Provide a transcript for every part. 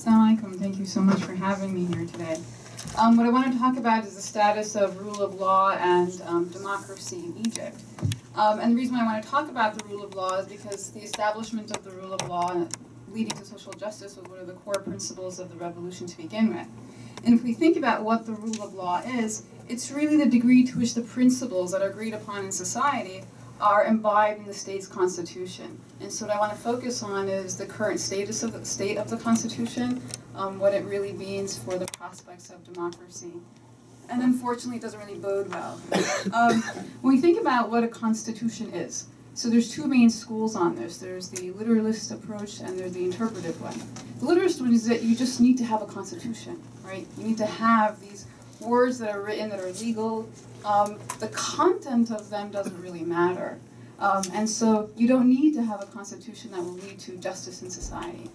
Assalamualaikum. Thank you so much for having me here today. What I want to talk about is the status of rule of law and democracy in Egypt. And the reason why I want to talk about the rule of law is because the establishment of the rule of law leading to social justice was one of the core principles of the revolution to begin with. And if we think about what the rule of law is, it's really the degree to which the principles that are agreed upon in society are imbibed in the state's constitution. And so what I want to focus on is the current status of the state of the constitution, what it really means for the prospects of democracy. And unfortunately, it doesn't really bode well. When we think about what a constitution is, so there's two main schools on this. There's the literalist approach and there's the interpretive one. The literalist one is that you just need to have a constitution, right? You need to have these words that are written that are legal. The content of them doesn't really matter. And so you don't need to have a constitution that will lead to justice in society.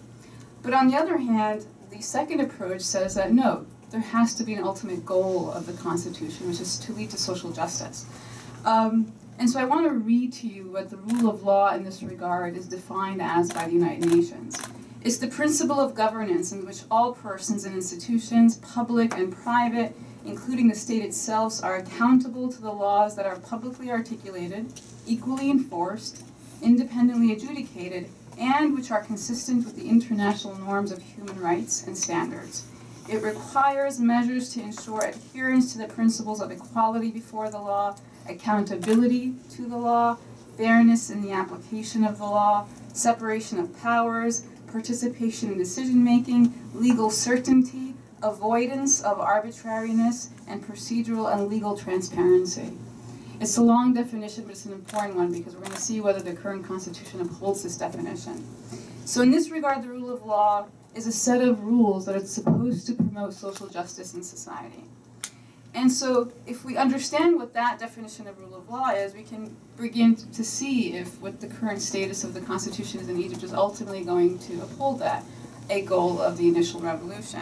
But on the other hand, the second approach says that no, there has to be an ultimate goal of the Constitution, which is to lead to social justice. And so I want to read to you what the rule of law in this regard is defined as by the United Nations. It's the principle of governance in which all persons and institutions, public and private, including the state itself, are accountable to the laws that are publicly articulated, equally enforced, independently adjudicated, and which are consistent with the international norms of human rights and standards. It requires measures to ensure adherence to the principles of equality before the law, accountability to the law, fairness in the application of the law, separation of powers, participation in decision-making, legal certainty, avoidance of arbitrariness, and procedural and legal transparency. It's a long definition, but it's an important one because we're going to see whether the current Constitution upholds this definition. So in this regard, the rule of law is a set of rules that are supposed to promote social justice in society. And so if we understand what that definition of rule of law is, we can begin to see if what the current status of the Constitution is in Egypt is ultimately going to uphold that, a goal of the initial revolution.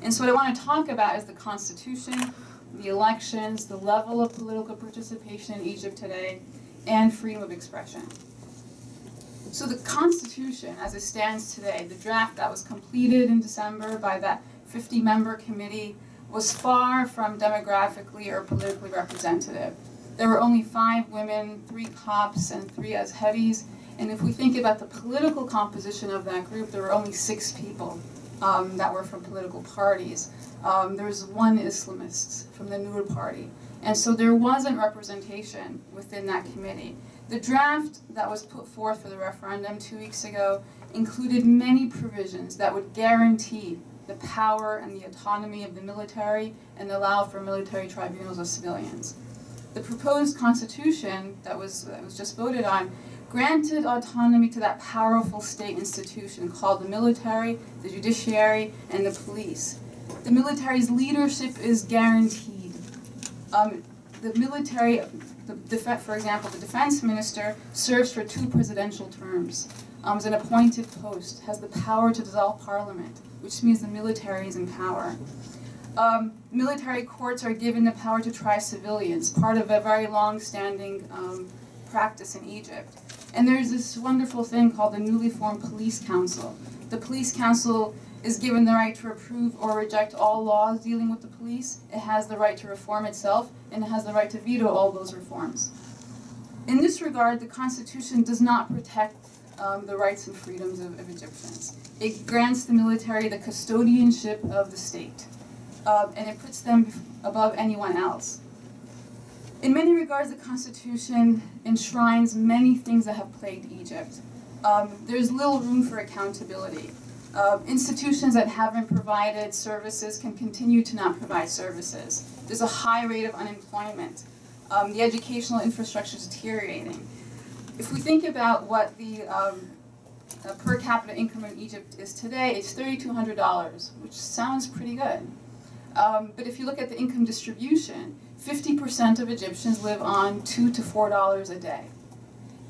And so what I want to talk about is the Constitution, the elections, the level of political participation in Egypt today, and freedom of expression. So the Constitution, as it stands today, the draft that was completed in December by that 50-member committee, was far from demographically or politically representative. There were only 5 women, 3 Copts, and 3 Azheris. And if we think about the political composition of that group, there were only 6 people that were from political parties. There was 1 Islamist from the Nur Party. And so there wasn't representation within that committee. The draft that was put forth for the referendum 2 weeks ago included many provisions that would guarantee the power and the autonomy of the military and allow for military tribunals of civilians. The proposed constitution that was just voted on granted autonomy to that powerful state institution called the military, the judiciary, and the police. The military's leadership is guaranteed. The military, for example, the defense minister serves for 2 presidential terms, is an appointed post, has the power to dissolve parliament, which means the military is in power. Military courts are given the power to try civilians, part of a very long-standing practice in Egypt. And there's this wonderful thing called the newly formed police council. The police council is given the right to approve or reject all laws dealing with the police. It has the right to reform itself, and it has the right to veto all those reforms. In this regard, the Constitution does not protect the rights and freedoms of Egyptians. It grants the military the custodianship of the state, and it puts them above anyone else. In many regards, the Constitution enshrines many things that have plagued Egypt. There's little room for accountability. Institutions that haven't provided services can continue to not provide services. There's a high rate of unemployment. The educational infrastructure is deteriorating. If we think about what the per capita income in Egypt is today, it's $3,200, which sounds pretty good. But if you look at the income distribution, 50% of Egyptians live on $2 to $4 a day.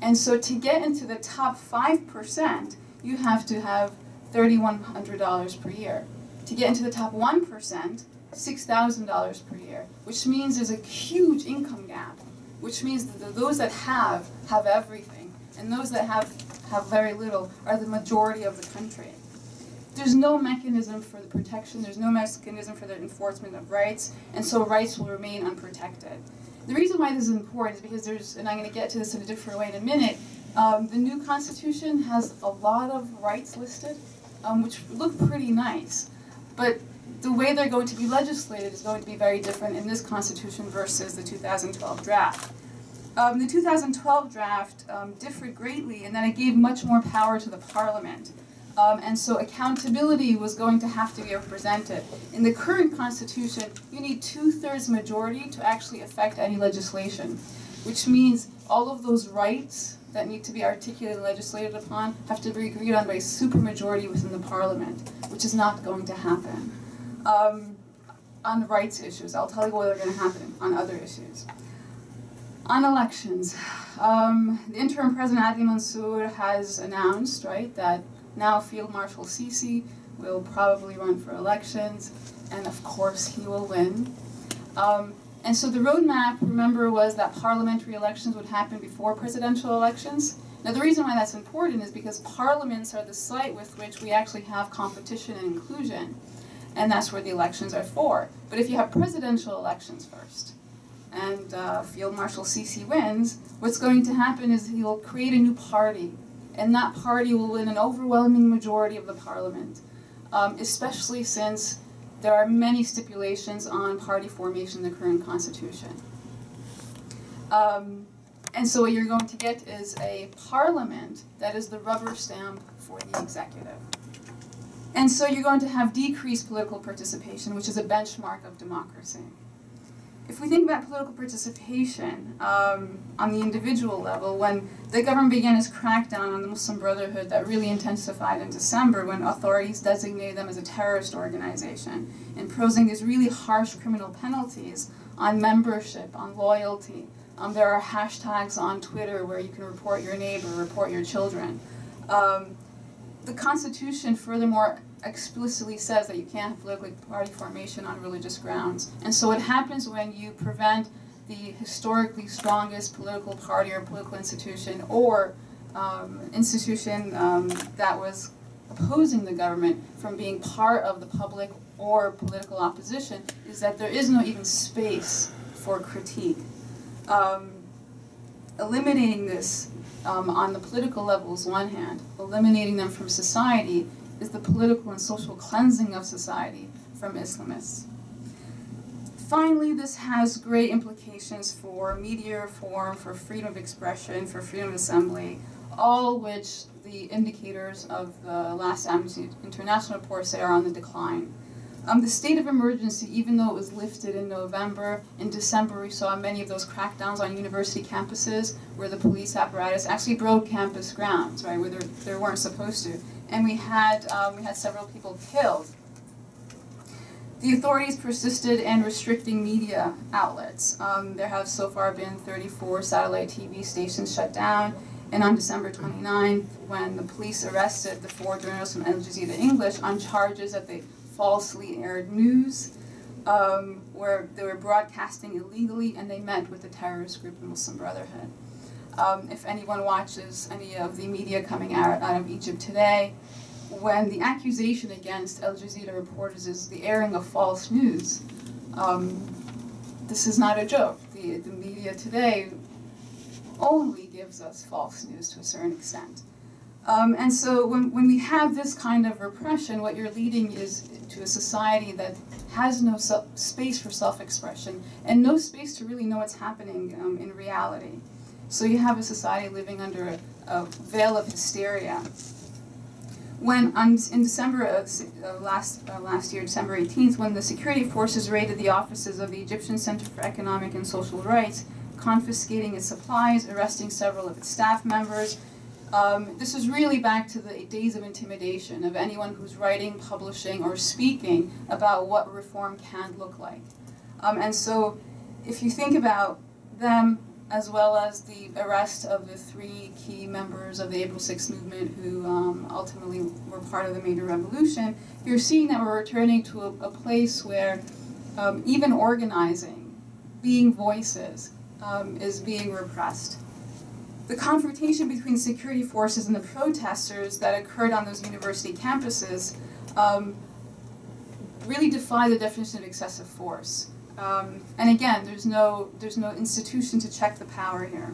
And so to get into the top 5%, you have to have $3,100 per year. To get into the top 1%, $6,000 per year, which means there's a huge income gap, which means that those that have everything, and those that have very little are the majority of the country. there's no mechanism for the protection, there's no mechanism for the enforcement of rights, and so rights will remain unprotected. The reason why this is important is because there's, and I'm going to get to this in a different way in a minute, the new Constitution has a lot of rights listed, which look pretty nice, but the way they're going to be legislated is going to be very different in this Constitution versus the 2012 draft. The 2012 draft differed greatly in that it gave much more power to the Parliament. And so accountability was going to have to be represented. In the current Constitution, you need 2/3 majority to actually affect any legislation, which means all of those rights that need to be articulated and legislated upon have to be agreed on by a supermajority within the Parliament, which is not going to happen. On the rights issues, I'll tell you what are going to happen on other issues. On elections, the interim president, Adi Mansour, has announced, right, that now Field Marshal Sisi will probably run for elections, and of course he will win. And so the roadmap, remember, was that parliamentary elections would happen before presidential elections. Now the reason why that's important is because parliaments are the site with which we actually have competition and inclusion, and that's where the elections are for. But if you have presidential elections first, and Field Marshal Sisi wins, what's going to happen is he'll create a new party, and that party will win an overwhelming majority of the parliament, especially since there are many stipulations on party formation in the current Constitution. And so what you're going to get is a parliament that is the rubber stamp for the executive. And so you're going to have decreased political participation, which is a benchmark of democracy. If we think about political participation on the individual level, when the government began its crackdown on the Muslim Brotherhood that really intensified in December when authorities designated them as a terrorist organization, imposing these really harsh criminal penalties on membership, on loyalty. There are hashtags on Twitter where you can report your neighbor, report your children. The Constitution, furthermore, explicitly says that you can't have political party formation on religious grounds. And so what happens when you prevent the historically strongest political party or political institution or institution that was opposing the government from being part of the public or political opposition is that there is no even space for critique. Eliminating this on the political level is one hand, eliminating them from society is the political and social cleansing of society from Islamists. Finally, this has great implications for media reform, for freedom of expression, for freedom of assembly, all which the indicators of the last Amnesty International report say are on the decline. The state of emergency, even though it was lifted in November, in December we saw many of those crackdowns on university campuses where the police apparatus actually broke campus grounds, right, where they weren't supposed to. And we had several people killed. The authorities persisted in restricting media outlets. There have so far been 34 satellite TV stations shut down, and on December 29th, when the police arrested the 4 journalists from Al Jazeera English on charges that they falsely aired news, where they were broadcasting illegally, and they met with the terrorist group, the Muslim Brotherhood. If anyone watches any of the media coming out of Egypt today, when the accusation against Al Jazeera reporters is the airing of false news, this is not a joke. The media today only gives us false news to a certain extent. And so when we have this kind of repression, what you're leading is to a society that has no space for self-expression and no space to really know what's happening in reality. So you have a society living under a veil of hysteria. When in December last year, December 18th, when the security forces raided the offices of the Egyptian Center for Economic and Social Rights, confiscating its supplies, arresting several of its staff members, this is really back to the days of intimidation of anyone who's writing, publishing, or speaking about what reform can look like. And so if you think about them, as well as the arrest of the 3 key members of the April 6th movement who ultimately were part of the major revolution, you're seeing that we're returning to a place where even organizing, being voices, is being repressed. The confrontation between security forces and the protesters that occurred on those university campuses really defy the definition of excessive force. And again, there's no institution to check the power here.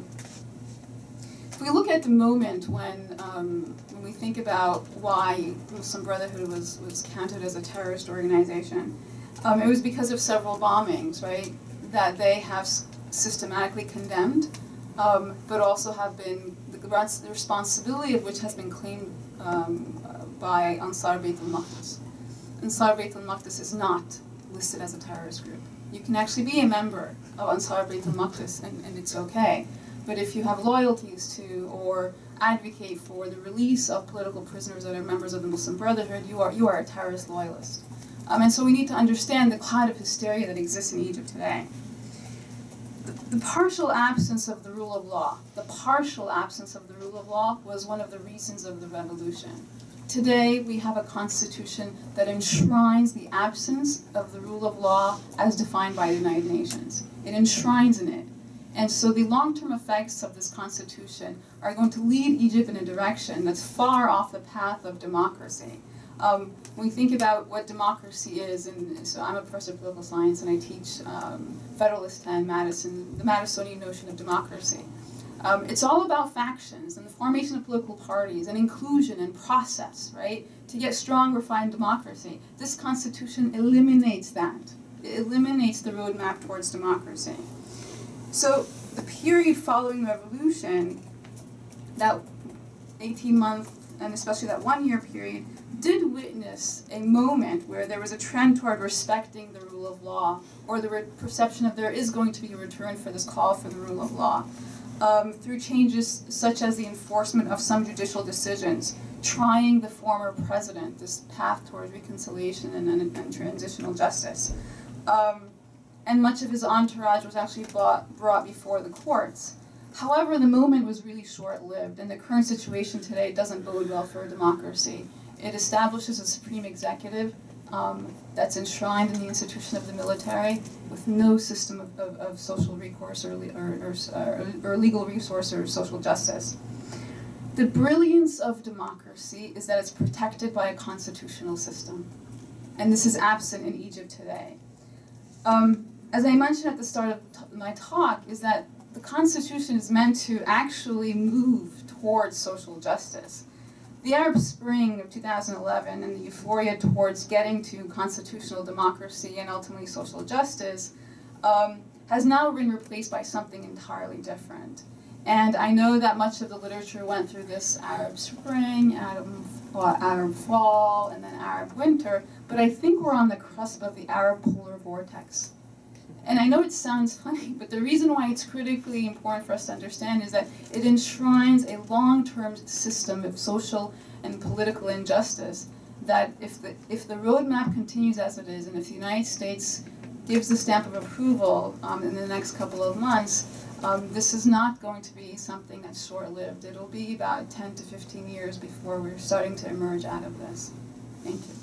If we look at the moment when we think about why Muslim Brotherhood was counted as a terrorist organization, it was because of several bombings, right, that they have systematically condemned, but also have been, the responsibility of which has been claimed by Ansar Bayt al-Maqdis. Ansar Bayt al-Maqdis is not listed as a terrorist group. You can actually be a member of Ansar Bayt al-Maqdis and it's okay. But if you have loyalties to or advocate for the release of political prisoners that are members of the Muslim Brotherhood, you are a terrorist loyalist. And so we need to understand the cloud of hysteria that exists in Egypt today. The partial absence of the rule of law, was one of the reasons of the revolution. Today, we have a constitution that enshrines the absence of the rule of law as defined by the United Nations. It enshrines in it. And so the long-term effects of this constitution are going to lead Egypt in a direction that's far off the path of democracy. When we think about what democracy is, and so I'm a professor of political science and I teach Federalist 10, the Madisonian notion of democracy. It's all about factions and the formation of political parties and inclusion and process, right, to get strong, refined democracy. This constitution eliminates that. It eliminates the roadmap towards democracy. So the period following the revolution, that 18-month and especially that 1-year period, did witness a moment where there was a trend toward respecting the rule of law, or the perception of there is going to be a return for this call for the rule of law, through changes such as the enforcement of some judicial decisions, trying the former president, this path towards reconciliation and transitional justice. And much of his entourage was actually brought before the courts. However, the moment was really short-lived, and the current situation today doesn't bode well for democracy. It establishes a supreme executive that's enshrined in the institution of the military with no system of social recourse or legal resource or social justice. The brilliance of democracy is that it's protected by a constitutional system, and this is absent in Egypt today. As I mentioned at the start of my talk, is that the Constitution is meant to actually move towards social justice. The Arab Spring of 2011 and the euphoria towards getting to constitutional democracy and ultimately social justice has now been replaced by something entirely different. And I know that much of the literature went through this Arab Spring, Arab Fall, and then Arab Winter, but I think we're on the cusp of the Arab polar vortex. And I know it sounds funny, but the reason why it's critically important for us to understand is that it enshrines a long-term system of social and political injustice that if the roadmap continues as it is, and if the United States gives the stamp of approval in the next couple of months, this is not going to be something that's short-lived. It'll be about 10 to 15 years before we're starting to emerge out of this. Thank you.